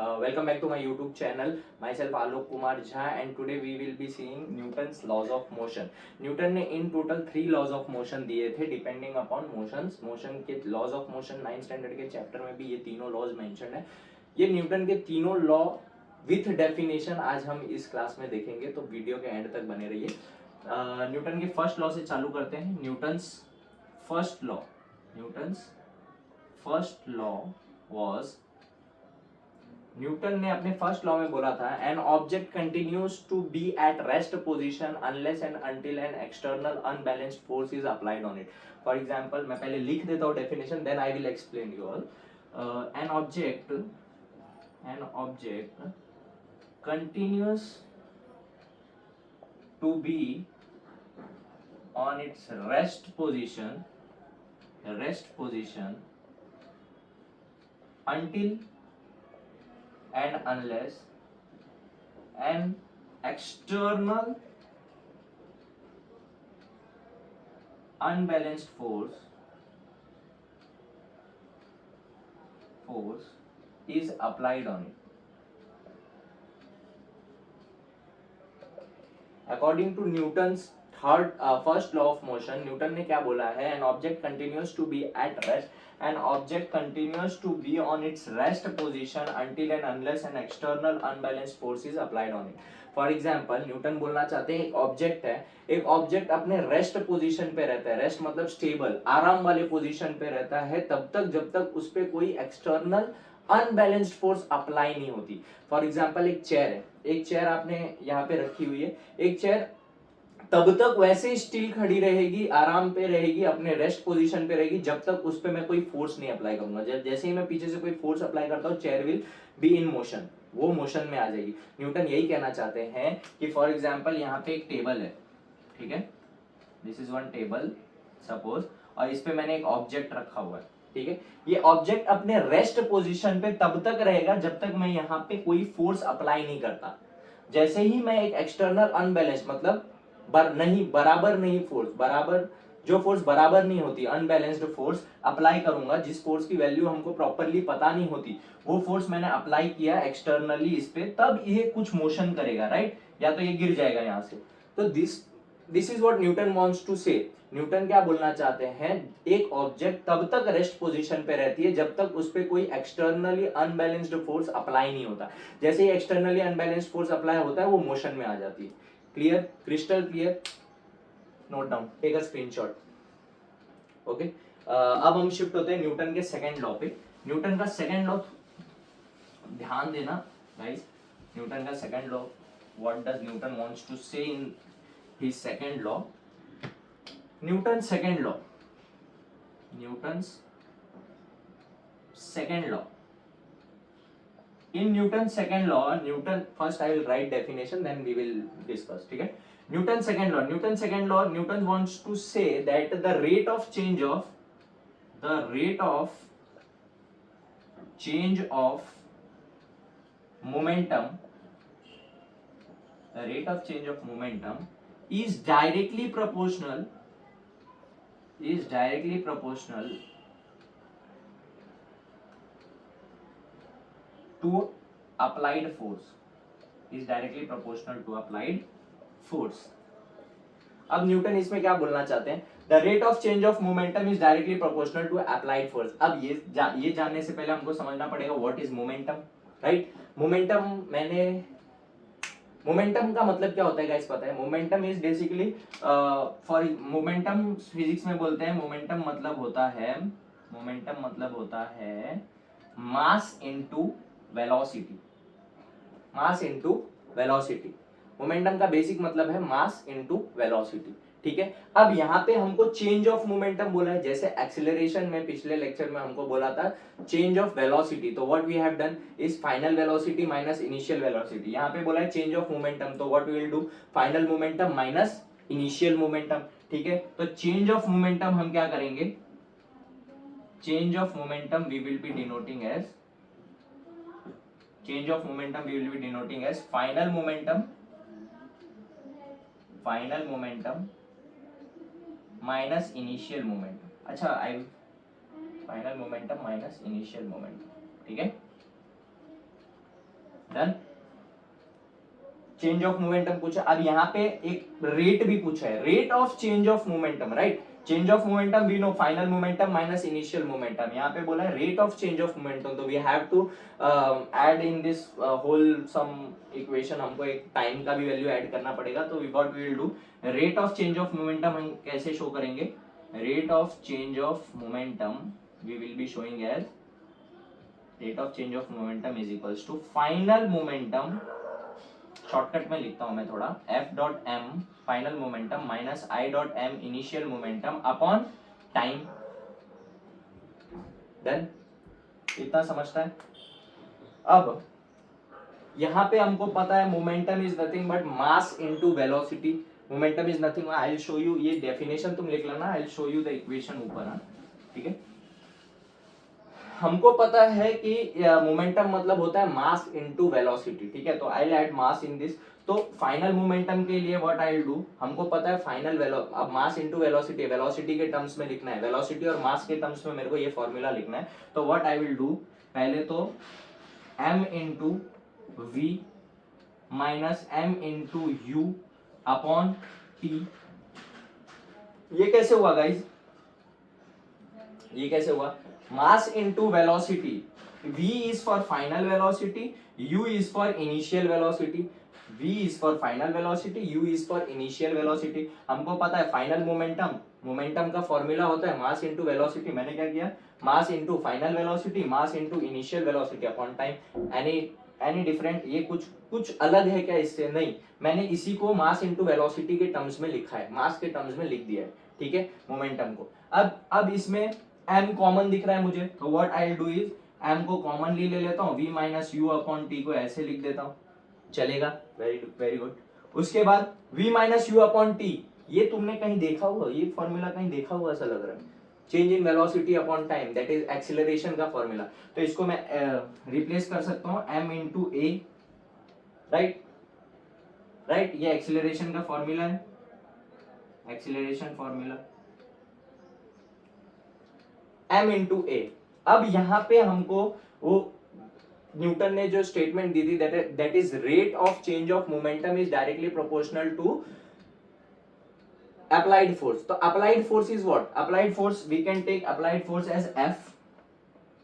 Welcome back to my YouTube channel. Myself Alok Kumar Jha, and today we will be seeing Newton's laws of motion. Newton ने इन total 3 laws of motion दिए थे depending upon motions. Motion के laws of motion 9th standard के chapter में भी ये तीनों लॉज मेंशन है. ये न्यूटन के तीनों लॉ विथ डेफिनेशन आज हम इस क्लास में देखेंगे, तो वीडियो के एंड तक बने रहिए. न्यूटन के फर्स्ट लॉ से चालू करते हैं. Newton's first law was, Newton ने अपने फर्स्ट लॉ में बोला था, an object continues to be at rest position unless and until an external unbalanced force is applied on it. For example, मैं पहले लिख देता हूं definition, then I will explain you all. An object continues to be on its rest position until and unless an external unbalanced force is applied on it. According to Newton's first law of motion, Newton ने क्या बोला है? An object continues to be at rest. An object continues to be on its rest position until and unless an external unbalanced force is applied on it. For example, Newton बोलना चाहते हैं एक object है, एक object अपने rest position पे रहता है. रेस्ट मतलब स्टेबल, आराम वाले पोजीशन पे रहता है तब तक जब तक उस पे कोई एक्सटर्नल अनबैलेंस्ड फोर्स अप्लाई नहीं होती. फॉर एग्जाम्पल, एक चेयर है, एक चेयर आपने यहाँ पे रखी हुई है. एक चेयर तब तक वैसे स्टिल खड़ी रहेगी, आराम पे रहेगी, अपने रेस्ट पोजीशन पे रहेगी जब तक उस पे मैं कोई फोर्स नहीं अप्लाई करूंगा. जैसे ही मैं पीछे से कोई फोर्स अप्लाई करता हूँ, chair will be in motion, वो मोशन में आ जाएगी. न्यूटन यही कहना चाहते हैं कि फॉर एग्जाम्पल यहाँ पे एक टेबल है, ठीक है, this is one table suppose, और इस पे मैंने एक ऑब्जेक्ट रखा हुआ है, ठीक है. ये ऑब्जेक्ट अपने रेस्ट पोजीशन पे तब तक रहेगा जब तक मैं यहाँ पे कोई फोर्स अप्लाई नहीं करता. जैसे ही मैं एक एक्सटर्नल अनबैलेंस मतलब बराबर नहीं फोर्स, जो फोर्स बराबर नहीं होती, अनबैलेंस्ड फोर्स अप्लाई करूंगा, जिस फोर्स की वैल्यू हमको प्रॉपर्ली पता नहीं होती, वो फोर्स मैंने अप्लाई किया एक्सटर्नली इस पे, तब ये कुछ मोशन करेगा, राइट, या तो ये गिर जाएगा यहां से. तो this is what Newton wants to say. Newton क्या बोलना चाहते हैं? एक ऑब्जेक्ट तब तक रेस्ट पोजीशन पे रहती है जब तक उस पे कोई एक्सटर्नली अनबैलेंस्ड फोर्स अप्लाई नहीं होता. जैसे ही एक्सटर्नली अनबैलेंस्ड फोर्स अप्लाई होता है, वो मोशन में आ जाती है. Clear, crystal clear? Note down, take a screenshot. Okay, अब हम शिफ्ट होते हैं न्यूटन के सेकंड लॉ पे. न्यूटन का सेकंड लॉ ध्यान देना गाइस. न्यूटन का second law, what does Newton wants to say in his second law? Newton's second law. In Newton's second law, first I will write definition, then we will discuss. ठीक है? Newton's second law. Newton wants to say that the rate of change of momentum is directly proportional to applied force. अब Newton इसमें क्या बोलना चाहते हैं? The rate of change of momentum is directly proportional to applied force. अब ये जानने से पहले हमको समझना पड़ेगा what is momentum, right. Momentum का मतलब क्या होता है गाइस, पता है? Momentum is basically for momentum physics में बोलते हैं, मोमेंटम मतलब होता है मास इनटू वेलोसिटी. मोमेंटम का बेसिक मतलब है मास इनटू वेलोसिटी, ठीक है. अब यहाँ पे हमको चेंज ऑफ मोमेंटम बोला है, जैसे एक्सीलरेशन में पिछले लेक्चर में हमको बोला था चेंज ऑफ वेलोसिटी. तो what we have done is final velocity minus initial velocity. यहाँ पे बोला है चेंज ऑफ मोमेंटम, तो what we will do final momentum minus initial momentum, ठीक है. तो चेंज ऑफ मोमेंटम हम क्या करेंगे? Change of momentum we will be denoting as final momentum minus initial momentum. अच्छा, final momentum minus initial momentum, ठीक है. डन। चेंज ऑफ मोमेंटम पूछा, अब यहाँ पे एक रेट भी पूछा है, rate of change of momentum, right. Change of momentum we know final momentum minus initial momentum, यहाँ पे बोला है rate of change of momentum, तो we have to add in this whole sum equation, हमको एक टाइम का भी value add करना पड़ेगा, तो what we will do, rate of change of momentum हम कैसे शो करेंगे, rate of change of momentum we will be showing as rate of change of momentum is equals to final momentum, shortcut में लिखता हूं मैं थोड़ा, f dot m final momentum minus i dot m initial momentum upon time. Then इतना समझता है। अब यहां पे हमको पता है momentum is nothing but mass into velocity, momentum is nothing, I will show you, ये डेफिनेशन तुम लिख लेना, I will show you the equation ऊपर, ठीक है। हमको पता है कि मोमेंटम मतलब होता है मास इनटू वेलोसिटी, ठीक है, तो I will add mass in this, तो फाइनल मोमेंटम के लिए व्हाट आई विल डू, हमको पता है फाइनल अब मास इनटू वेलोसिटी, वेलोसिटी के टर्म्स में लिखना है, वेलोसिटी और मास के टर्म्स में मेरे को ये फॉर्मूला लिखना है, तो व्हाट आई विल डू, पहले तो m into v minus m into u upon t. ये कैसे हुआ गाइज, ये कैसे हुआ, mass into velocity, v is for final velocity, u is for initial velocity, v is for final velocity, u is for initial velocity। हमको पता है final momentum, momentum का फॉर्मूला होता है मास इनटू वेलोसिटी, मैंने क्या किया, mass into final velocity mass into initial velocity upon time. Any different, ये कुछ अलग है क्या इससे, नहीं, मैंने इसी को मास इनटू वेलोसिटी के टर्म्स में लिखा है, मास के टर्म्स में लिख दिया है, ठीक है, मोमेंटम को। अब इसमें m कॉमन दिख रहा है मुझे, तो what I will do is m को कॉमनली ले लेता हूँ, v minus you upon T को ऐसे लिख देता हूँ, चलेगा, वेरी गुड। उसके बाद v minus you upon t, ये तुमने कहीं देखा हुआ, ये फॉर्मूला कहीं देखा हुआ ऐसा लग रहा है, change in velocity upon time, that is acceleration का फॉर्मूला, तो इसको मैं रिप्लेस कर सकता हूँ m इंटू ए, राइट, ये एक्सीलरेशन का फॉर्मूला है, एक्सीलरेशन फॉर्मूला m इंटू ए। अब यहां पे हमको वो न्यूटन ने जो स्टेटमेंट दी थी, that is rate of change of momentum is directly proportional to applied force, तो applied force is what, applied force we can take applied force as F,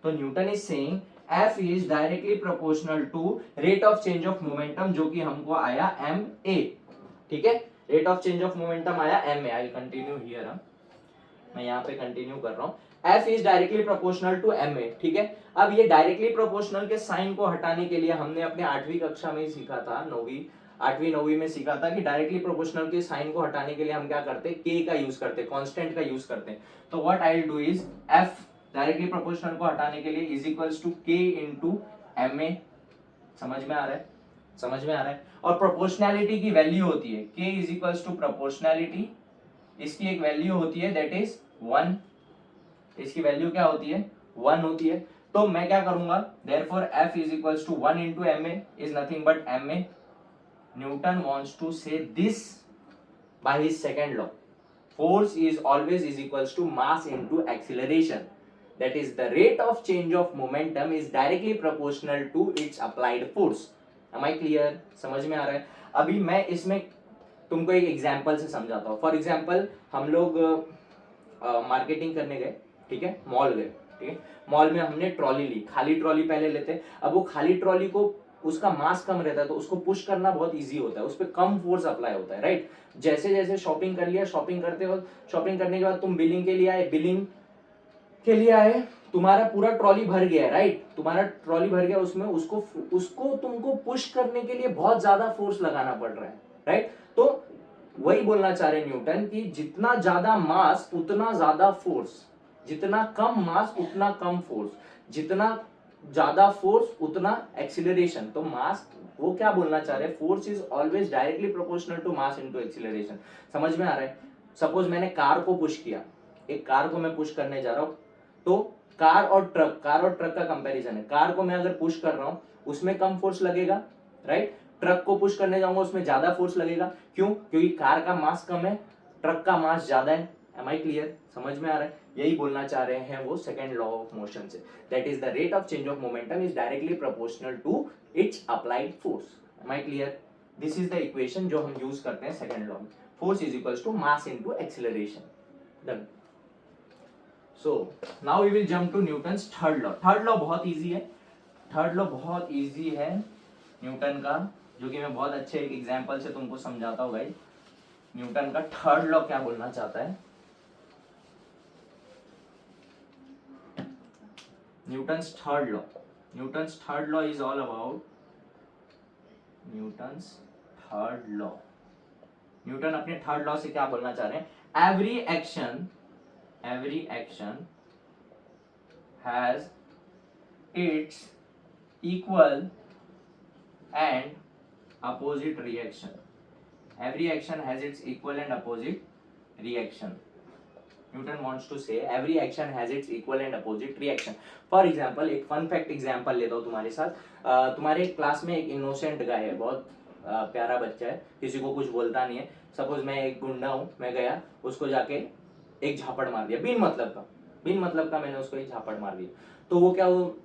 तो Newton is saying F is directly proportional to rate of change of momentum, जो कि हमको आया ma, ठीक है, rate of change of momentum आया ma। I continue here, मैं यहाँ पे कंटिन्यू कर रहा हूँ, F is directly proportional to ma, ठीक है। अब ये डायरेक्टली प्रोपोर्शनल के साइन को हटाने के लिए हमने अपने 8वीं कक्षा में सीखा था, 8वीं में सीखा था कि डायरेक्टली प्रोपोर्शनल के साइन को हटाने के लिए हम क्या करते हैं, k का यूज करते हैं, कांस्टेंट का यूज करते हैं, तो what I will do is F directly proportional को हटाने के लिए is equals to k into ma, समझ में आ रहा है, समझ में आ रहा है। और प्रोपोर्शनैलिटी की वैल्यू होती है k is equals to proportionality, इसकी एक वैल्यू होती है दैट इज 1, इसकी वैल्यू क्या होती है, 1 होती है, तो मैं क्या करूंगा, therefore F is equals to 1 into ma is nothing but ma, Newton wants to say this by his second law, force is always is equals to mass into acceleration, that is the rate of change of momentum is directly proportional to its applied force. Am I clear, समझ में आ रहा है। अभी मैं इसमें तुमको एक example से समझाता हूँ। फॉर एग्जांपल हम लोग मार्केटिंग करने गए, ठीक है, मॉल गए, ठीक है, मॉल में हमने ट्रॉली ली, खाली ट्रॉली पहले लेते, अब वो खाली ट्रॉली को उसका मास कम रहता है तो उसको पुश करना बहुत इजी होता है, उस पर कम फोर्स अप्लाई होता है, राइट। जैसे जैसे शॉपिंग कर लिया, शॉपिंग करते वक्त, शॉपिंग करने के बाद तुम बिलिंग के लिए आए, बिलिंग के लिए आए, तुम्हारा पूरा ट्रॉली भर गया, राइट, तुम्हारा ट्रॉली भर गया, उसमें उसको तुमको पुश करने के लिए बहुत ज्यादा फोर्स लगाना पड़ रहा है, राइट। तो वही बोलना चाह रहे न्यूटन कि जितना ज्यादा मास उतना ज्यादा फोर्स, जितना कम मास उतना कम फोर्स, जितना ज्यादा फोर्स उतना एक्सीलरेशन, तो मास, वो क्या बोलना चाह रहे हैं, force is always directly proportional to mass into acceleration, समझ में आ रहा है। सपोज मैंने कार को पुश किया, एक कार को मैं पुश करने जा रहा हूं, तो कार और ट्रक का कंपैरिजन है, कार को मैं अगर पुश कर रहा हूं उसमें कम फोर्स लगेगा, राइट, ट्रक को पुश करने जाऊंगा उसमें ज्यादा फोर्स लगेगा, क्यों, क्योंकि कार का मास कम है, ट्रक का मास ज्यादा है, एम आई क्लियर? समझ में आ रहा है? यही बोलना चाह रहे हैं वो सेकेंड लॉ ऑफ मोशन से, that is the rate of change of momentum is directly proportional to its applied force. Am I clear? This is the equation जो हम यूज करते हैं सेकेंड लॉ में, force is equals to mass into acceleration. Done. So now we will jump to Newton's third law. Third law बहुत easy है, third law बहुत easy है Newton का, जो कि मैं बहुत अच्छे एक एग्जांपल से तुमको समझाता हूँ भाई। न्यूटन का थर्ड लॉ क्या बोलना चाहता है? Newton's third law, Newton's third law is all about Newton's third law. Newton अपने थर्ड लॉ से क्या बोलना चाह रहे हैं? Every action has it's equal and opposite reaction. Every action has its equal and opposite reaction. Newton wants to say every action has its equal and opposite reaction. For example, एक fun fact example लेता हूँ तुम्हारे साथ। तुम्हारे class में एक innocent guy है, बहुत प्यारा बच्चा है, किसी को कुछ बोलता नहीं है। सपोज मैं एक गुंडा हूँ, मैं गया उसको जाके एक झापड़ मार दिया, बिन मतलब का मैंने उसको एक झापड़ मार दिया, तो वो क्या, वो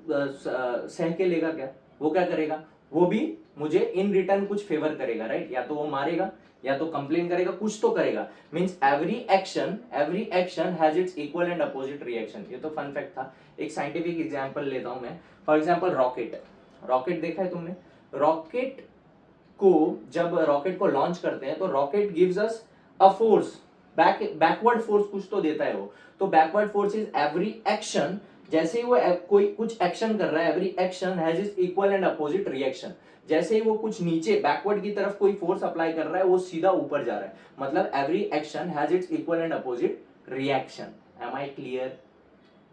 सह के लेगा क्या? वो क्या करेगा? वो भी मुझे इन रिटर्न कुछ फेवर करेगा, राइट? या तो वो मारेगा या तो कंप्लेन करेगा, कुछ तो करेगा। Means every action has its equal and opposite reaction. ये तो फन फैक्ट था। एक साइंटिफिक एग्जांपल लेता हूं मैं। फॉर एग्जांपल रॉकेट देखा है तुमने? जब रॉकेट को लॉन्च करते हैं तो rocket gives us a force, backward force कुछ तो देता है वो। तो backward force is every action, जैसे ही वो कोई कुछ एक्शन कर रहा है, every action has is equal and opposite reaction. जैसे ही वो कुछ नीचे बैकवर्ड की तरफ कोई फोर्स अप्लाई कर रहा है, वो सीधा ऊपर जा रहा है, मतलब every action has its equal and opposite reaction. Am I clear?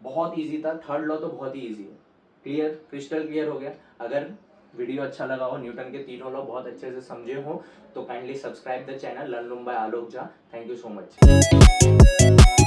बहुत इजी था, थर्ड लॉ तो बहुत ही इजी है। क्लियर? क्रिस्टल क्लियर हो गया? अगर वीडियो अच्छा लगा हो, न्यूटन के तीनों लॉ बहुत अच्छे से समझे हो, तो kindly subscribe the channel Learn Loom by Alok Jha. Thank you so much.